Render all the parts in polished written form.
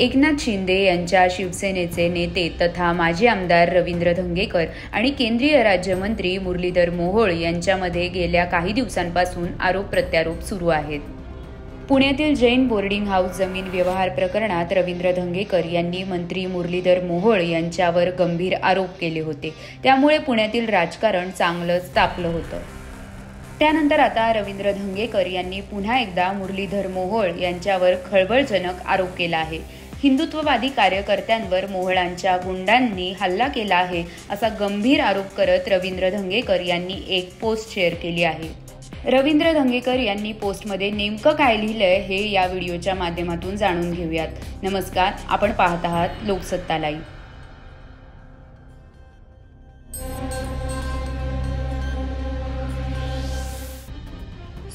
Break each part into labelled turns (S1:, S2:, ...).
S1: एकनाथ शिंदे यांच्या शिवसेनेचे नेते तथा माजी आमदार रवींद्र धंगेकर आणि केंद्रीय राज्यमंत्री मुरलीधर मोहोळ यांच्यामध्ये गेल्या काही दिवसांपासून आरोप प्रत्यारोप सुरू आहेत। पुण्यातील जैन बोर्डिंग हाऊस जमीन व्यवहार प्रकरणात रवींद्र धंगेकर यांनी मंत्री मुरलीधर मोहोळ यांच्यावर गंभीर आरोप केले होते। त्यामुळे पुण्यातील राजकारण चांगलंच तापलं होतं। त्यानंतर आता रवींद्र धंगेकर यांनी पुन्हा एकदा मुरलीधर मोहोळ यांच्यावर खळबळजनक आरोप केला आहे। हिंदुत्ववादी कार्यकर्त्यांवर मोहोळांच्या गुंडांनी हल्ला केला आहे असा गंभीर आरोप करत रवींद्र धंगेकर यांनी एक पोस्ट शेअर केली आहे। रवींद्र धंगेकर यांनी पोस्टमध्ये नेमकं काय लिहिलंय हे या व्हिडिओच्या माध्यमातून जाणून घेऊयात। नमस्कार, आपण पाहत आहात लोकसत्ता लाईव्ह।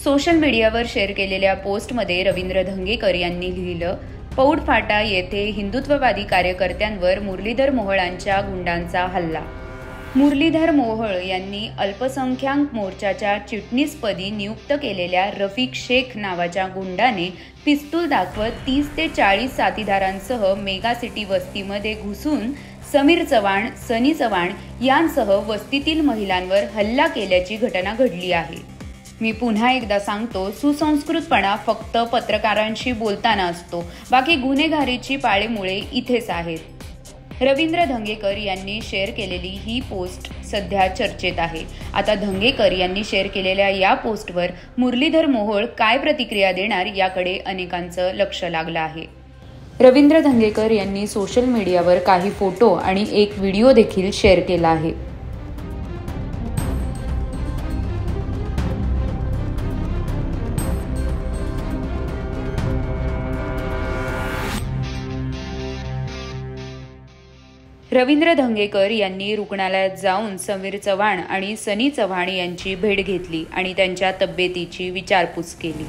S1: सोशल मीडियावर शेअर केलेल्या पोस्टमध्ये रवींद्र धंगेकर यांनी लिहिलं, पौड फाटा येथे हिंदुत्ववादी कार्यकर्त्यांवर मुरलीधर मोहोळांच्या गुंडांचा हल्ला। मुरलीधर मोहोळ यांनी अल्पसंख्याक मोर्चाच्या चिटणीसपदी नियुक्त केलेल्या रफिक शेख नावाच्या गुंडाने पिस्तूल दाखवत 30 ते 40 साथीदारांसह मेगा सिटी वस्तीमध्ये घुसून समीर चव्हाण, सनी चव्हाण यांसह वस्तीतील महिलांवर हल्ला केल्याची घटना घडली आहे। मी पुन्हा एकदा सांगतो, सुसंस्कृतपणा फक्त पत्रकारांशी बोलताना असतो, बाकी गुन्हेगारीची पाळेमुळे इथेच आहेत। रवींद्र धंगेकर यांनी शेअर केलेली ही पोस्ट सध्या चर्चेत आहे। आता धंगेकर यांनी शेअर केलेल्या या पोस्टवर मुरलीधर मोहोळ काय प्रतिक्रिया देणार याकडे अनेकांचं लक्ष लागलं आहे। रवींद्र धंगेकर यांनी सोशल मीडियावर काही फोटो आणि एक व्हिडिओ देखील शेअर केला आहे। रवींद्र धंगेकर यांनी रुग्णालयात जाऊन समीर चव्हाण आणि सनी चव्हाण यांची भेट घेतली आणि त्यांच्या तब्येतीची विचारपूस केली।